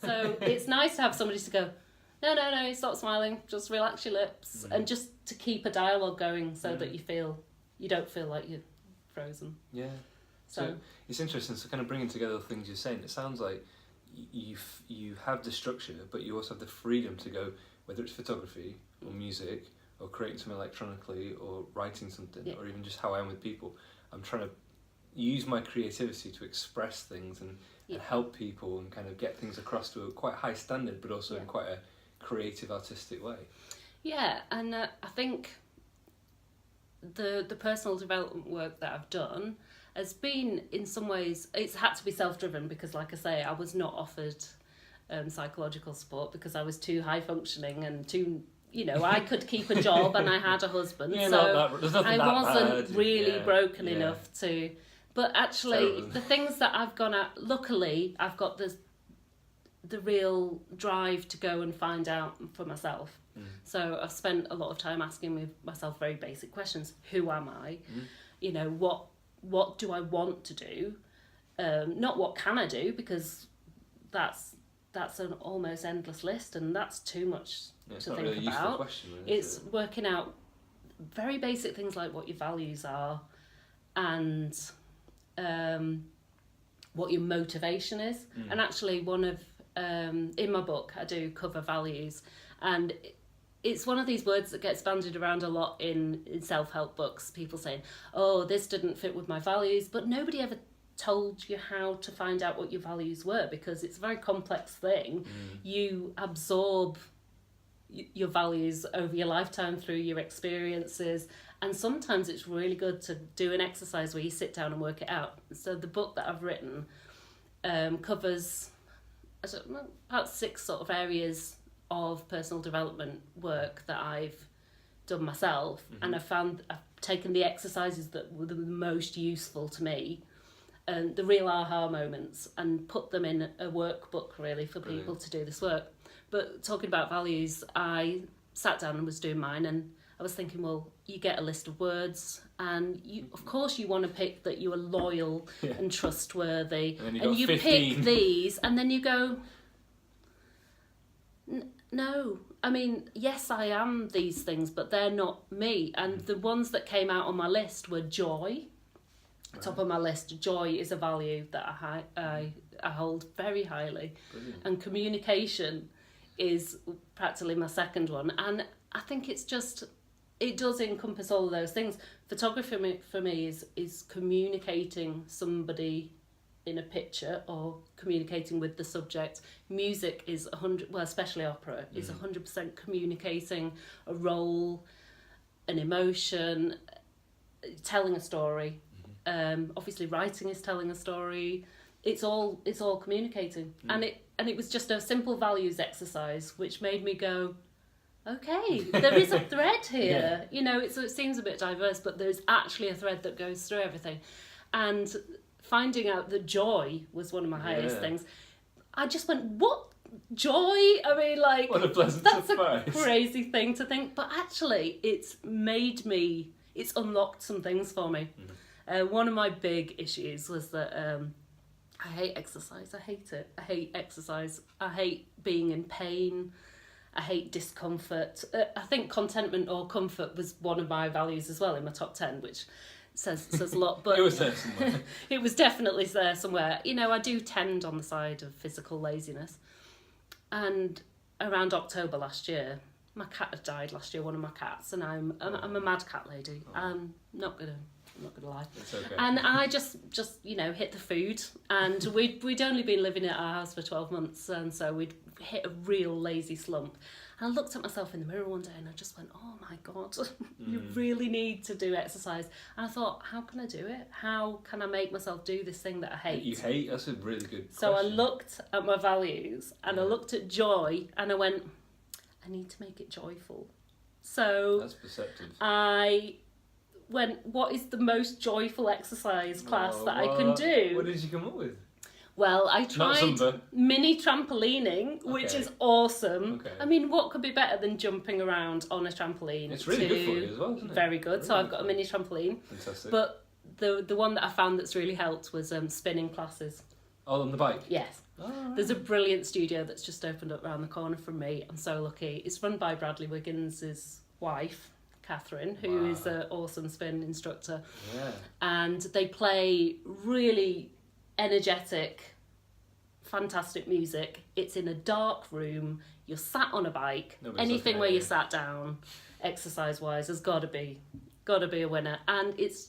So it's nice to have somebody to go, no, stop smiling, just relax your lips, and just to keep a dialogue going so that you don't feel like you're frozen. Yeah. So it's interesting. So kind of bringing together the things you're saying, it sounds like you have the structure, but you also have the freedom to go, whether it's photography or music or creating something electronically or writing something or even just how I am with people. I'm trying to use my creativity to express things and help people and kind of get things across to a quite high standard, but also in quite a creative, artistic way. Yeah, and I think the personal development work that I've done has been, in some ways, it's had to be self-driven because, like I say, I was not offered psychological support because I was too high functioning and too, I could keep a job and I had a husband, so I wasn't really broken enough to. But actually, the things that I've gone at, luckily, I've got the real drive to go and find out for myself. So I've spent a lot of time asking myself very basic questions. Who am I? What do I want to do? Not what can I do, because that's an almost endless list, and that's too much to think really about. Question, really, it's working out very basic things like what your values are and what your motivation is. And actually, one of in my book I do cover values, and it's one of these words that gets bandied around a lot in self-help books. People saying, oh, this didn't fit with my values, but nobody ever told you how to find out what your values were, because it's a very complex thing. You absorb your values over your lifetime through your experiences, and sometimes it's really good to do an exercise where you sit down and work it out. So the book that I've written covers about 6 sort of areas of personal development work that I've done myself, and I've taken the exercises that were the most useful to me and the real aha moments and put them in a workbook really for people to do this work. But talking about values, I sat down and was doing mine, and I was thinking, well, you get a list of words, and you, of course, you want to pick that you are loyal and trustworthy, and you pick these, and then you go, no, I mean, yes, I am these things, but they're not me. And the ones that came out on my list were joy. Top of my list, joy is a value that I hold very highly. Brilliant. And communication is practically my second one. And I think it does encompass all of those things. Photography for me is communicating somebody in a picture or communicating with the subject. Music is 100%, well, especially opera, is 100% communicating a role, an emotion, telling a story. Obviously writing is telling a story. It's all communicating. And it was just a simple values exercise which made me go, okay, there is a thread here. It seems a bit diverse, but there's actually a thread that goes through everything. And finding out that joy was one of my highest things, I just went, what? Joy? I mean, like, what a pleasant surprise. That's a crazy thing to think, but actually it's unlocked some things for me. One of my big issues was that I hate exercise. I hate it. I hate exercise. I hate being in pain. I hate discomfort. I think contentment or comfort was one of my values as well in my top 10, which says a lot. But it was there somewhere. It was definitely there somewhere. I do tend on the side of physical laziness. And around October last year, my cat had died last year, one of my cats, and I'm a mad cat lady. I'm not gonna lie. It's okay. And I just hit the food, and we'd only been living at our house for 12 months, and so we'd hit a real lazy slump. And I looked at myself in the mirror one day and I just went, oh my God, you really need to do exercise. And I thought, how can I do it? How can I make myself do this thing that I hate? You hate? That's a really good question. So I looked at my values and I looked at joy and I went, I need to make it joyful. So that's perceptive. I went, what is the most joyful exercise class that I can do? What did you come up with? Well, I tried mini trampolining, which is awesome. Okay. I mean, what could be better than jumping around on a trampoline? It's really good for you as well, isn't it? Very good. So I've got a mini trampoline. Fantastic. But the one that I found that's really helped was spinning classes. Oh, on the bike? Yes. Oh, There's a brilliant studio that's just opened up around the corner from me. I'm so lucky. It's run by Bradley Wiggins' wife, Catherine, who is an awesome spin instructor. Yeah. And they play really energetic, fantastic music. It's in a dark room. You're sat on a bike. Nobody's Anything looking where at you you. sat down, exercise-wise, has got to be a winner. And it's,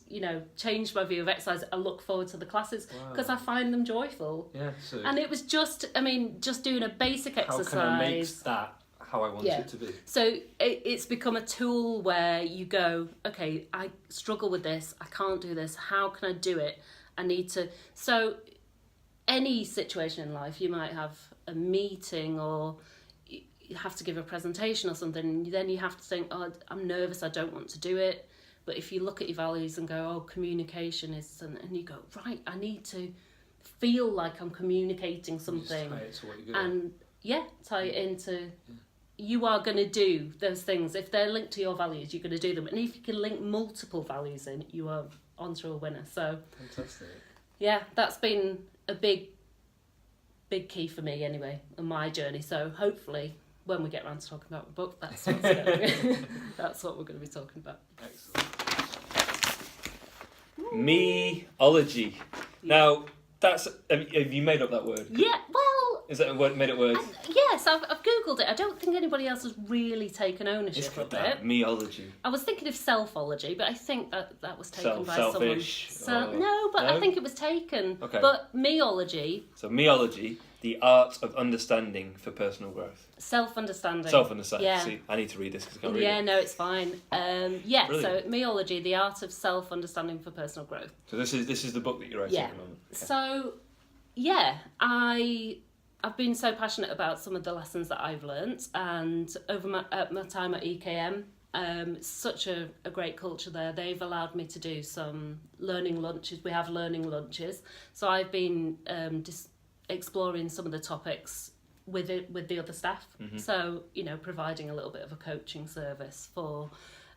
changed my view of exercise. I look forward to the classes because I find them joyful. Yeah, so And it was just doing a basic exercise. how can I make that how I want it to be? So it's become a tool where you go, okay, I struggle with this. I can't do this. How can I do it? I need to. So any situation in life, you might have a meeting or you have to give a presentation or something, and then you have to think, oh, I'm nervous, I don't want to do it. But if you look at your values and go, oh, communication is, and you go, right, I need to feel like I'm communicating something. Just tie it to what you're good at. And tie it into, you are going to do those things. If they're linked to your values, you're going to do them. And if you can link multiple values in, you are onto a winner. So, Fantastic. yeah, that's been a big key for me anyway, on my journey. So hopefully, when we get around to talking about the book, that's what we're going to be talking about. Excellent. Me-ology. Now, have you made up that word? Yeah, well... Is that a word, made up word? Yes, I've Googled it. I don't think anybody else has really taken ownership of it. Me-ology. I was thinking of selfology, but I think that was taken by Selfish, someone. or... I think it was taken. Okay. But meology... So me-ology, the art of understanding for personal growth. Self-understanding. Self-understanding. Yeah. See, I need to read this because I can't read Yeah, it. no, it's fine. So Brilliant. meology, the art of self-understanding for personal growth. So this is the book that you're writing Yeah. at the moment. Okay. So, I've been so passionate about some of the lessons that I've learnt, and over my time at EKM, such a great culture there. They've allowed me to do some learning lunches. We have learning lunches, so I've been just exploring some of the topics with the other staff. Mm-hmm. So providing a little bit of a coaching service for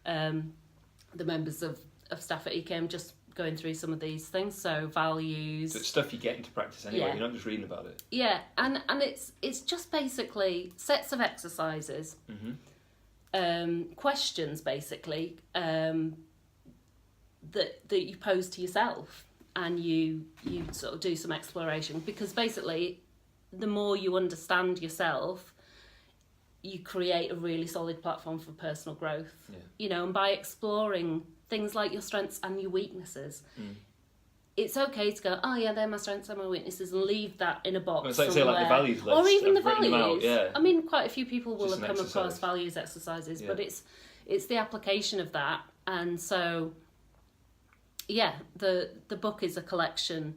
the members of staff at EKM, just going through some of these things. So values. So it's stuff you get into practice anyway. Yeah. You're not just reading about it. Yeah, and it's just basically sets of exercises, questions basically that you pose to yourself, and you sort of do some exploration, because basically the more you understand yourself, you create a really solid platform for personal growth. Yeah. And by exploring things like your strengths and your weaknesses. It's okay to go, oh yeah, they're my strengths and my weaknesses, and leave that in a box. Well, it's like, somewhere. say, like the values list. Or even the I've written them values. out, yeah. I mean, quite a few people will Just have an come across exercise. values exercises, Yeah. but it's the application of that. And so, yeah, the book is a collection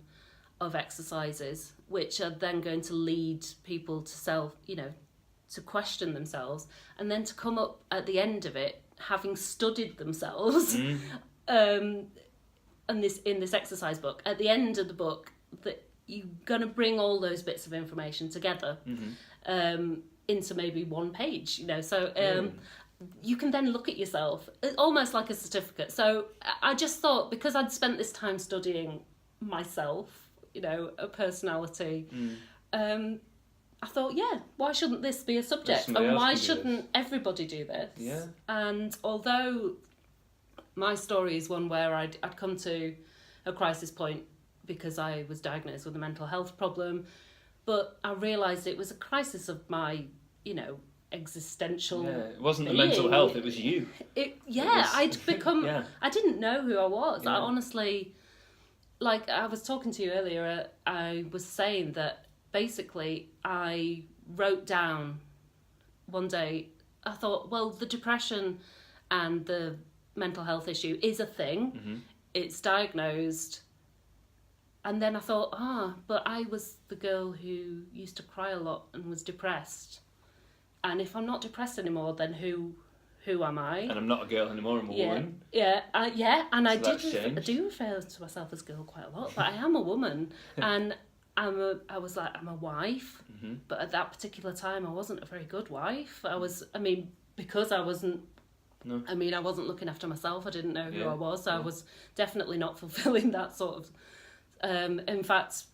of exercises which are then going to lead people to to question themselves, and then to come up at the end of it, having studied themselves, in this exercise book. At the end of the book, that you're going to bring all those bits of information together into maybe one page. So you can then look at yourself almost like a certificate. So I just thought, because I'd spent this time studying myself, a personality. I thought, why shouldn't this be a subject? Somebody And else why can do shouldn't everybody do this? Yeah. And although my story is one where I'd come to a crisis point because I was diagnosed with a mental health problem, but I realised it was a crisis of my, existential It wasn't the being. mental health, it was you. I'd become... Yeah. I didn't know who I was. Yeah. I honestly... Like, I was talking to you earlier, I was saying that basically I wrote down one day, I thought, well, the depression and the mental health issue is a thing. It's diagnosed. And then I thought, but I was the girl who used to cry a lot and was depressed. And if I'm not depressed anymore, then who am I? And I'm not a girl anymore, I'm a woman. Yeah, and I that's do refer to myself as girl quite a lot, but I am a woman, and I'm a wife, but at that particular time I wasn't a very good wife. Because I wasn't. No. I wasn't looking after myself. I didn't know who Yeah. I was, so I was definitely not fulfilling that sort of. In fact,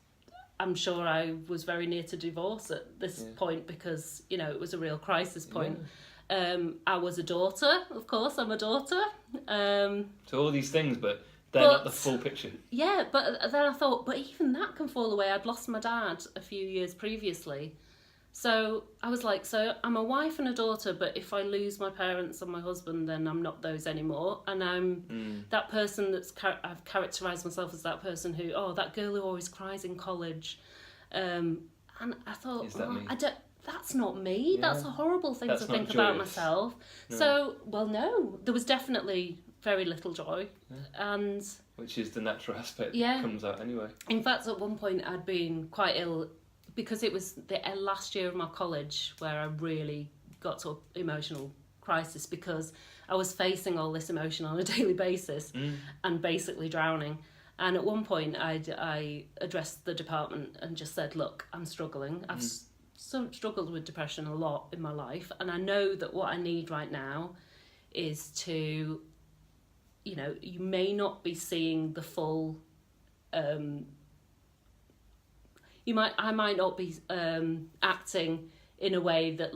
I'm sure I was very near to divorce at this point because, you know, it was a real crisis point. I was a daughter, of course, I'm a daughter. So all these things, but they're not the full picture. Yeah, but then I thought, but even that can fall away. I'd lost my dad a few years previously. So I was like, so I'm a wife and a daughter, but if I lose my parents and my husband, then I'm not those anymore. And I'm that person I've characterised myself as that person who, that girl who always cries in college. And I thought, that's not me. Yeah. That's a horrible thing to think about myself. No. So, no, there was definitely very little joy. And which is the natural aspect that comes out anyway. In fact, at one point I'd been quite ill because it was the last year of my college where I really got to an emotional crisis because I was facing all this emotion on a daily basis and basically drowning. And at one point I addressed the department and just said, look, I'm struggling. I've struggled with depression a lot in my life, and I know that what I need right now is to, you know, you may not be seeing the full I might not be acting in a way that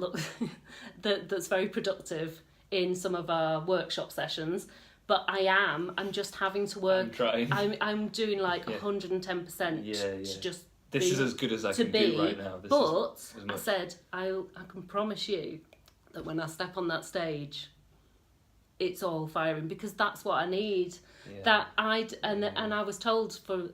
that's very productive in some of our workshop sessions, but I'm just having to work. I'm trying. I'm doing like 110% to just. This is as good as I can do right now. I said I can promise you that when I step on that stage, it's all firing because that's what I need. Yeah. And I was told for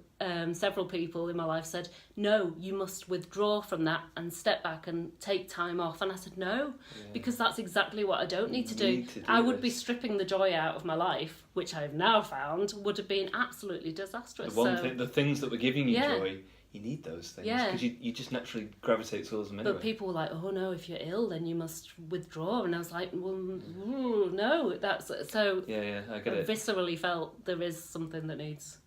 several people in my life said, no, you must withdraw from that and step back and take time off. And I said no, because that's exactly what I don't need to do. I would be stripping the joy out of my life, which I've now found would have been absolutely disastrous. The things that were giving you joy. You need those things because you just naturally gravitate towards them anyway. But people were like, oh no, if you're ill then you must withdraw, and I was like, well, no, that's so. Yeah, I get it. Viscerally felt there is something that needs.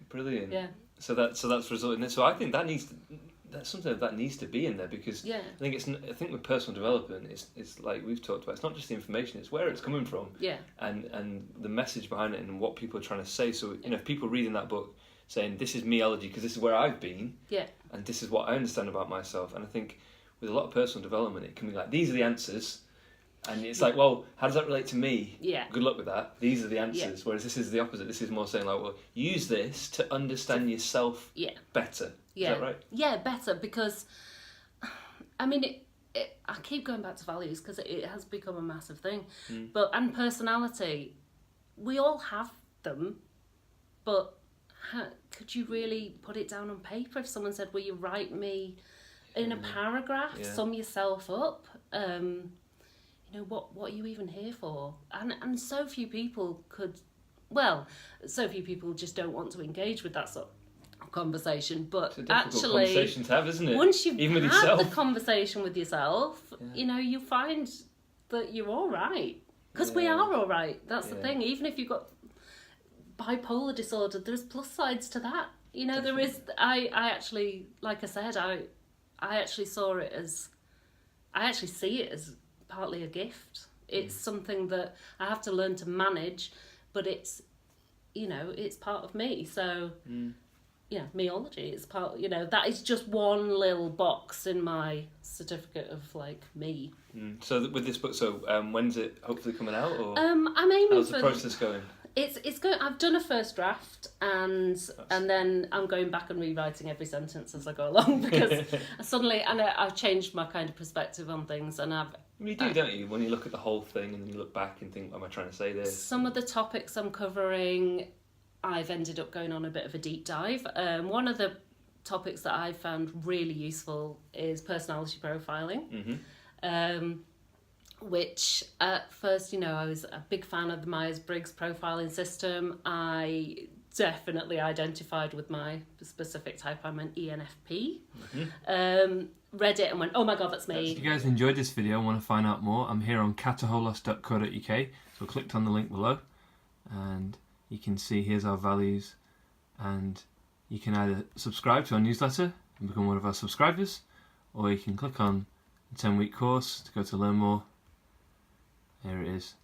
Brilliant. Yeah. So that's resulting in it. So I think that's something that needs to be in there because I think with personal development, it's like we've talked about. It's not just the information; it's where it's coming from. Yeah. And the message behind it and what people are trying to say. So you know, if people reading that book saying this is meology because this is where I've been, and this is what I understand about myself, and I think with a lot of personal development, it can be like these are the answers, and it's like, well, how does that relate to me? Yeah. Good luck with that. These are the answers. Whereas this is the opposite. This is more saying like, well, use this to understand yourself better. Yeah. Is that right? Yeah, better because, I mean, I keep going back to values because it has become a massive thing, and personality, we all have them, but could you really put it down on paper? If someone said, will you write me in a paragraph, sum yourself up, you know, what are you even here for? And so few people so few people just don't want to engage with that sort of conversation. But it's a difficult conversation to have, isn't it? Once you've even with had yourself. the conversation with yourself, you know, you find that you're all right. Because we are all right. That's the thing. Even if you've got bipolar disorder, there's plus sides to that. You know, there is. I actually, like I said, I actually saw it as, I actually see it as partly a gift. It's something that I have to learn to manage, but it's, you know, it's part of me. So, meology is part. You know, that is just one little box in my certificate of like me. So with this book, when's it hopefully coming out? Or I'm aiming how's for the process going? It's going. I've done a first draft, and then I'm going back and rewriting every sentence as I go along because I've changed my kind of perspective on things, and You do, don't you? When you look at the whole thing and then you look back and think, am I trying to say this? Some of the topics I'm covering, I've ended up going on a bit of a deep dive. One of the topics that I found really useful is personality profiling. Which at first, you know, I was a big fan of the Myers-Briggs profiling system. I definitely identified with my specific type. I'm an ENFP. Read it and went, oh my God, that's me. If you guys enjoyed this video and want to find out more, I'm here on kataholos.co.uk. So click on the link below and you can see here's our values, and you can either subscribe to our newsletter and become one of our subscribers, or you can click on the 10-week course to go to learn more. Here it is.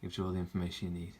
Gives you all the information you need.